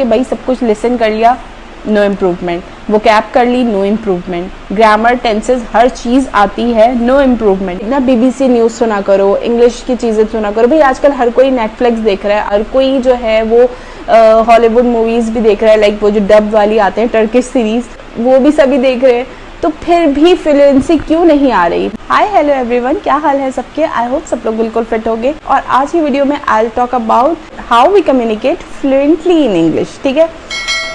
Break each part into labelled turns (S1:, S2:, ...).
S1: कि भाई सब कुछ लिसन कर लिया, नो इम्प्रूवमेंट। वो कैप कर ली, नो इम्प्रूवमेंट। ग्रामर, टेंसेस, हर चीज़ आती है, नो इम्प्रूवमेंट। ना बीबीसी न्यूज़ सुना करो, इंग्लिश की चीज़ें सुना करो। भाई आजकल हर कोई नेटफ्लिक्स देख रहा है, हर कोई जो है वो हॉलीवुड मूवीज़ भी देख रहा है, लाइक वो जो डब वाली आते हैं टर्किश सीरीज़, वो भी सभी देख रहे हैं। तो फिर भी फ्लुएंसी क्यों नहीं आ रही? हाय हेलो एवरीवन, क्या हाल है सबके? आई होप सब लोग बिल्कुल फिट होंगे। और आज की वीडियो में I will talk about how we communicate fluently in English. ठीक है,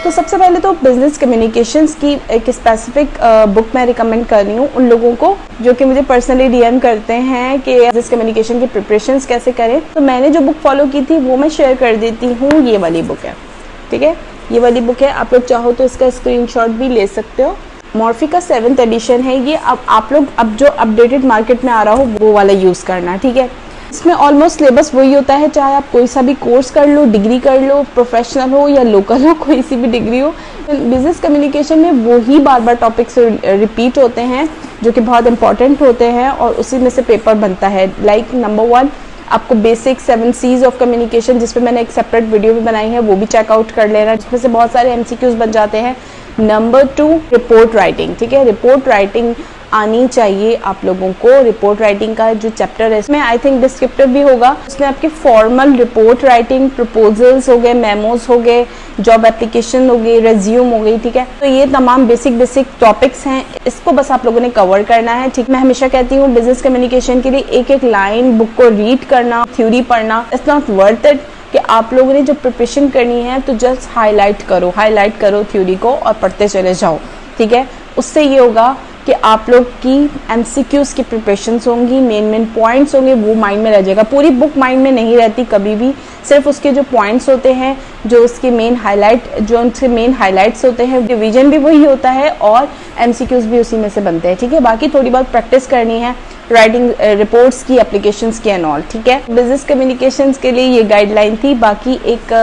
S1: तो सबसे पहले तो बिजनेस कम्युनिकेशंस की एक स्पेसिफिक बुक मैं रिकमेंड कर रही हूँ उन लोगों को जो कि मुझे पर्सनली डीएम करते हैं कि बिजनेस कम्युनिकेशन की प्रिपरेशंस कैसे करें। तो मैंने जो बुक फॉलो की थी वो मैं शेयर कर देती हूँ। ये वाली बुक है, ठीक है, ये वाली बुक है। आप लोग चाहो तो इसका स्क्रीनशॉट भी ले सकते हो। मॉर्फी का 7th एडिशन है ये। अब आप लोग अब जो अपडेटेड मार्केट में आ रहा हो वो वाला यूज़ करना, ठीक है। इसमें ऑलमोस्ट सिलेबस वही होता है, चाहे आप कोई सा भी कोर्स कर लो, डिग्री कर लो, प्रोफेशनल हो या लोकल हो, कोई सी भी डिग्री हो। बिजनेस कम्युनिकेशन में वही बार बार टॉपिक्स रिपीट होते हैं जो कि बहुत इंपॉर्टेंट होते हैं और उसी में से पेपर बनता है। लाइक नंबर 1 आपको बेसिक 7 C's ऑफ कम्युनिकेशन, जिस पे मैंने एक सेपरेट वीडियो भी बनाई है, वो भी चेकआउट कर लेना, जिसमें से बहुत सारे MCQs बन जाते हैं। नंबर 2 रिपोर्ट राइटिंग, ठीक है। रिपोर्ट राइटिंग आनी चाहिए आप लोगों को। रिपोर्ट राइटिंग का जो चैप्टर है इसमें आई थिंक डिस्क्रिप्टिव भी होगा। उसमें आपकी फॉर्मल रिपोर्ट राइटिंग, प्रपोजल्स हो गए, मेमोज हो गए, जॉब एप्लीकेशन हो गई, रेज्यूम हो गई, ठीक है। तो ये तमाम बेसिक टॉपिक्स हैं, इसको बस आप लोगों ने कवर करना है, ठीक। मैं हमेशा कहती हूँ बिजनेस कम्युनिकेशन के लिए एक एक लाइन बुक को रीड करना, थ्योरी पढ़ना इट्स नॉट वर्थ इट। कि आप लोगों ने जो प्रिपरेशन करनी है तो जस्ट हाईलाइट करो थ्योरी को और पढ़ते चले जाओ, ठीक है। उससे ये होगा कि आप लोग की MCQs की प्रिपरेशंस होंगी, मेन पॉइंट्स होंगे, वो माइंड में रह जाएगा। पूरी बुक माइंड में नहीं रहती कभी भी, सिर्फ उसके जो पॉइंट्स होते हैं, जो उसके मेन हाइलाइट्स होते हैं, डिवीजन भी वही होता है और MCQs भी उसी में से बनते हैं, ठीक है। बाकी थोड़ी बहुत प्रैक्टिस करनी है राइटिंग रिपोर्ट्स की, एप्लीकेशंस की एंड ऑल, ठीक है। बिजनेस कम्युनिकेशंस के लिए ये गाइडलाइन थी। बाकी एक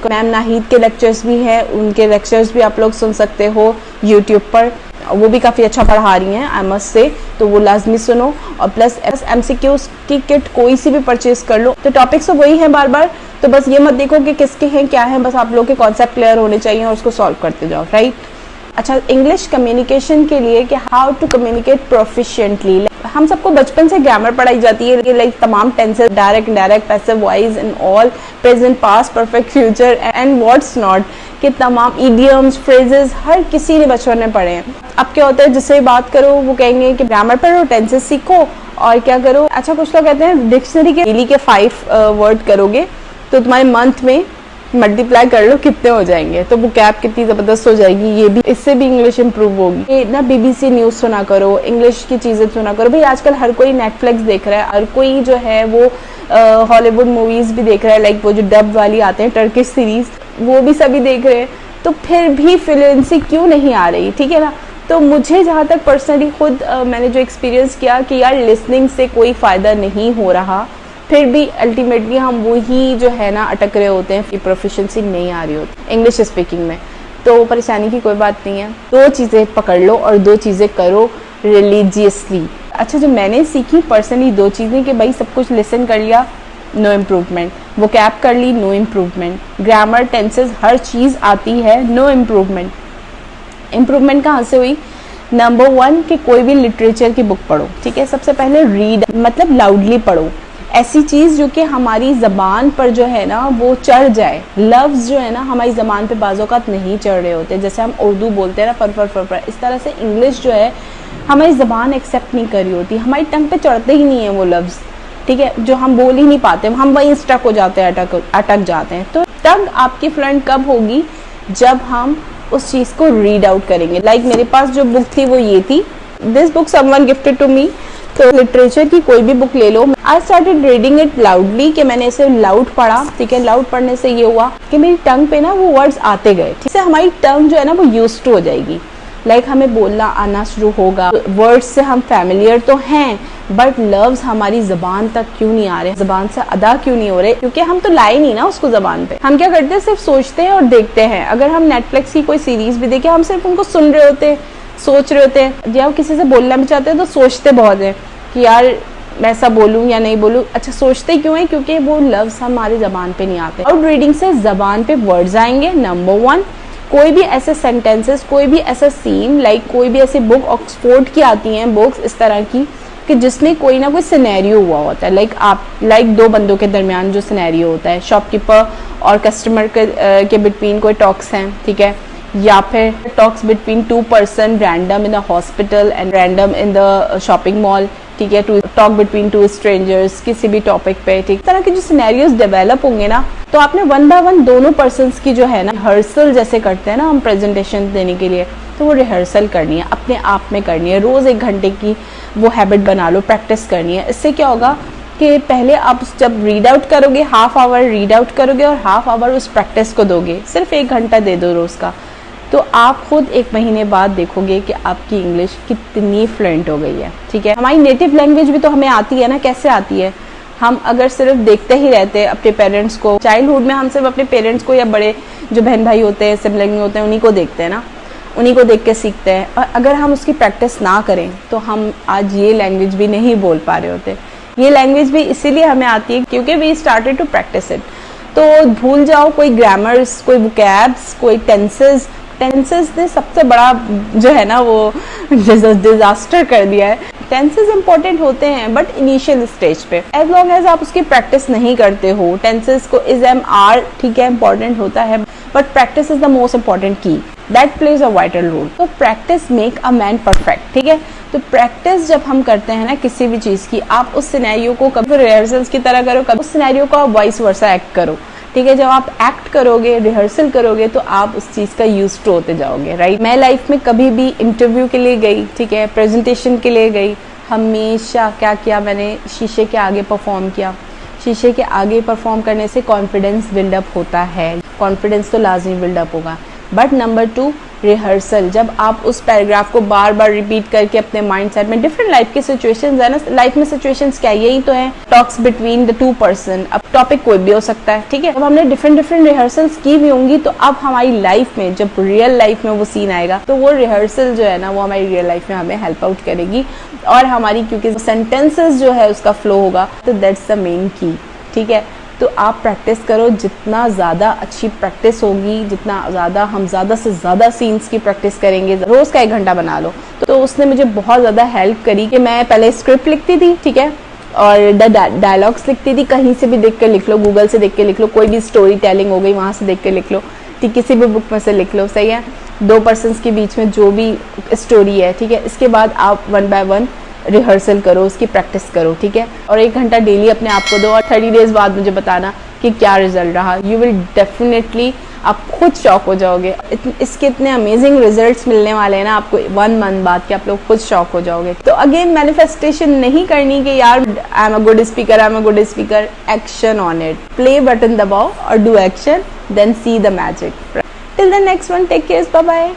S1: मैम नाहिद के लेक्चर्स भी हैं, उनके लेक्चर्स भी आप लोग सुन सकते हो यूट्यूब पर, वो भी काफ़ी अच्छा पढ़ा रही हैं आई मस्ट से, तो वो लाजमी सुनो। और प्लस MCQs की किट कोई सी भी परचेज कर लो। तो टॉपिक्स तो वही हैं बार, तो बस ये मत देखो कि किसके हैं क्या है, बस आप लोग के कॉन्सेप्ट क्लियर होने चाहिए और उसको सॉल्व करते जाओ, राइट। अच्छा, इंग्लिश कम्युनिकेशन के लिए कि हाउ टू कम्युनिकेट प्रोफिशिएंटली, हम सबको बचपन से ग्रामर पढ़ाई जाती है, लाइक तमाम tenses, direct, indirect, passive voice in all, present, past, perfect, future and what's not, कि तमाम इडियम्स, फ्रेजेस हर किसी ने बचपन में पढ़े हैं। अब क्या होता है, जिससे बात करो वो कहेंगे कि ग्रामर पढ़ो, टेंसेस सीखो और क्या करो। अच्छा, कुछ लोग कहते हैं डिक्शनरी के डेली के 5 वर्ड करोगे तो तुम्हारे मंथ में मल्टीप्लाई कर लो कितने हो जाएंगे, तो वो कैप कितनी ज़बरदस्त हो जाएगी। ये भी, इससे भी इंग्लिश इंप्रूव होगी। ना बीबीसी न्यूज़ सुना करो, इंग्लिश की चीज़ें सुना करो। भाई आजकल हर कोई नेटफ्लिक्स देख रहा है, हर कोई जो है वो हॉलीवुड मूवीज़ भी देख रहा है, लाइक वो जो डब वाली आते हैं टर्किश सीरीज़, वो भी सभी देख रहे हैं। तो फिर भी फ्लुएंसी क्यों नहीं आ रही, ठीक है ना। तो मुझे जहाँ तक पर्सनली खुद मैंने जो एक्सपीरियंस किया कि यार लिसनिंग से कोई फ़ायदा नहीं हो रहा, फिर भी अल्टीमेटली हम वही जो है ना अटक रहे होते हैं, प्रोफिशिएंसी नहीं आ रही होती इंग्लिश स्पीकिंग में। तो परेशानी की कोई बात नहीं है, 2 चीज़ें पकड़ लो और 2 चीज़ें करो रिलीजियसली। अच्छा, जो मैंने सीखी पर्सनली 2 चीज़ें कि भाई सब कुछ लिसन कर लिया, नो इम्प्रूवमेंट। वो कैप कर ली, नो इम्प्रूवमेंट। ग्रामर, टेंसेस, हर चीज़ आती है, नो इम्प्रूवमेंट। इम्प्रूवमेंट कहाँ से हुई? नंबर 1 कि कोई भी लिटरेचर की बुक पढ़ो, ठीक है। सबसे पहले रीड मतलब लाउडली पढ़ो, ऐसी चीज़ जो कि हमारी ज़बान पर जो है ना वो चढ़ जाए। लफ्ज़ जो है ना हमारी ज़बान पे बाज़ौक़ात नहीं चढ़ रहे होते, जैसे हम उर्दू बोलते हैं ना फर, इस तरह से इंग्लिश जो है हमारी ज़बान एक्सेप्ट नहीं कर रही होती, हमारी टंग पे चढ़ते ही नहीं है वो लफ्ज़, ठीक है, जो हम बोल ही नहीं पाते, हम वहीं स्टक हो जाते हैं, अटक जाते हैं। तो टंग आपकी फ्लुएंट कब होगी? जब हम उस चीज़ को रीड आउट करेंगे। लाइक मेरे पास जो बुक थी वो ये थी, this book someone gifted to me. तो लिटरेचर की कोई भी बुक ले लो, I started reading it loudly, कि मैंने इसे लाउड पढ़ा, ठीक है। लाउड पढ़ने से ये हुआ कि मेरी टंग पे ना वो वर्ड्स आते गए, ठीक है। हमारी टंग जो है ना वो यूज्ड टू हो जाएगी, लाइक हमें बोलना आना शुरू होगा। वर्ड्स से हम फैमिलियर तो हैं, बट लफ्ज हमारी जबान तक क्यों नहीं आ रहे, जबान से अदा क्यों नहीं हो रहे? क्योंकि हम तो लाए नहीं ना उसको जबान पे। हम क्या करते हैं, सिर्फ सोचते हैं और देखते हैं। अगर हम नेटफ्लिक्स की कोई सीरीज भी देखें, हम सिर्फ उनको सुन रहे होते हैं, सोच रहे होते हैं। जब किसी से बोलना भी चाहते हैं तो सोचते बहुत हैं कि यार मैं ऐसा बोलूँ या नहीं बोलूँ। अच्छा, सोचते क्यों है? क्योंकि वो लफ्ज़ हमारी ज़बान पे नहीं आते। आउट रीडिंग से ज़बान पे वर्ड्स आएंगे। नंबर 1, कोई भी ऐसे सेंटेंसेस, कोई भी ऐसा सीन, लाइक कोई भी ऐसी बुक, ऑक्सफोर्ड की आती हैं बुक्स इस तरह की कि जिसमें कोई ना कोई सिनेरियो हुआ होता है, लाइक दो बंदों के दरमियान जो सिनेरियो होता है, शॉपकीपर और कस्टमर के बिटवीन कोई टॉक्स हैं, ठीक है, या फिर talks between 2 person random in the hospital and random in the shopping mall, ठीक है, टू टॉक बिटवीन 2 स्ट्रेंजर्स किसी भी टॉपिक पे, ठीक, इस तरह के जो सिनेरियोज डेवलप होंगे ना, तो आपने 1 बाय 1 दोनों पर्सन्स की जो है ना रिहर्सल जैसे करते हैं ना हम प्रेजेंटेशन देने के लिए, तो वो रिहर्सल करनी है, अपने आप में करनी है। रोज़ 1 घंटे की वो हैबिट बना लो, प्रैक्टिस करनी है। इससे क्या होगा कि पहले आप जब रीड आउट करोगे, हाफ आवर रीड आउट करोगे और हाफ आवर उस प्रैक्टिस को दोगे, सिर्फ 1 घंटा दे दो रोज़ का, तो आप खुद 1 महीने बाद देखोगे कि आपकी इंग्लिश कितनी फ्लुएंट हो गई है, ठीक है। हमारी नेटिव लैंग्वेज भी तो हमें आती है ना, कैसे आती है? हम अगर सिर्फ देखते ही रहते अपने पेरेंट्स को, चाइल्डहुड में हम सिर्फ अपने पेरेंट्स को या बड़े जो बहन भाई होते हैं, सिबलिंग होते हैं, उन्हीं को देखते हैं ना, उन्हीं को देख के सीखते हैं। और अगर हम उसकी प्रैक्टिस ना करें तो हम आज ये लैंग्वेज भी नहीं बोल पा रहे होते। ये लैंग्वेज भी इसीलिए हमें आती है क्योंकि we started to practice it. तो भूल जाओ कोई ग्रामर्स, कोई वोकैब्स, कोई टेंसेस ने सबसे बड़ा जो है ना वो डिजास्टर कर दिया है। टेंसेस इंपॉर्टेंट होते हैं बट इनिशियल स्टेज पे, एज लॉन्ग एज आप उसकी प्रैक्टिस नहीं करते हो, टेंसेस को इज एम आर, ठीक है, इंपॉर्टेंट होता है, but practice is the most important की, that plays a vital role. तो practice make a man perfect, ठीक है। तो प्रैक्टिस जब हम करते हैं ना किसी भी चीज़ की, आप उस सिनेरियो को कभी रिहर्सल्स की तरह करो, कभी उस सिनेरियो को आप वाइस वर्सा एक्ट करो, ठीक है। जब आप एक्ट करोगे, रिहर्सल करोगे, तो आप उस चीज़ का यूज टू होते जाओगे, राइट। मैं लाइफ में कभी भी इंटरव्यू के लिए गई, ठीक है, प्रेजेंटेशन के लिए गई, हमेशा क्या किया मैंने, शीशे के आगे परफॉर्म किया। शीशे के आगे परफॉर्म करने से कॉन्फिडेंस बिल्डअप होता है, कॉन्फिडेंस तो लाजमी बिल्डअप होगा। But number 2, rehearsal. जब आप उस पैराग्राफ को बार बार रिपीट करके अपने माइंड सेट में, डिफरेंट लाइफ के सिचुएशंस है ना, लाइफ में सिचुएशंस क्या यही तो है, टॉक्स बिटवीन द 2 पर्सन, अब टॉपिक कोई भी हो सकता है, ठीक है। अब हमने डिफरेंट रिहर्सल्स की भी होंगी, तो अब हमारी लाइफ में जब रियल लाइफ में वो सीन आएगा, तो वो रिहर्सल जो है ना वो हमारी रियल लाइफ में हमें हेल्प आउट करेगी, और हमारी क्योंकि सेंटेंसेस जो है उसका फ्लो होगा, तो दैट्स द मेन की, ठीक है। तो आप प्रैक्टिस करो, जितना ज़्यादा अच्छी प्रैक्टिस होगी, जितना ज़्यादा हम ज़्यादा से ज़्यादा सीन्स की प्रैक्टिस करेंगे, रोज़ का 1 घंटा बना लो। तो उसने मुझे बहुत ज़्यादा हेल्प करी कि मैं पहले स्क्रिप्ट लिखती थी, ठीक है, और डायलॉग्स लिखती थी, कहीं से भी देख कर लिख लो, गूगल से देख के लिख लो, कोई भी स्टोरी टेलिंग हो गई वहाँ से देख के लिख लो, ठीक, किसी भी बुक में से लिख लो, सही है। 2 पर्सन्स के बीच में जो भी स्टोरी है, ठीक है, इसके बाद आप 1 बाय 1 रिहर्सल करो, उसकी प्रैक्टिस करो, ठीक है, और 1 घंटा डेली अपने आप को दो, और 30 डेज बाद मुझे बताना कि क्या रिजल्ट रहा। यू विल डेफिनेटली, आप खुद शॉक हो जाओगे। इसके इतने अमेजिंग रिजल्ट्स मिलने वाले हैं ना आपको 1 मंथ बाद, कि आप लोग खुद शॉक हो जाओगे। तो अगेन मैनिफेस्टेशन नहीं करनी कि यार I am a good speaker, action on it, play button दबाओ और do action, then see the magic. Till the next one, take care, bye bye.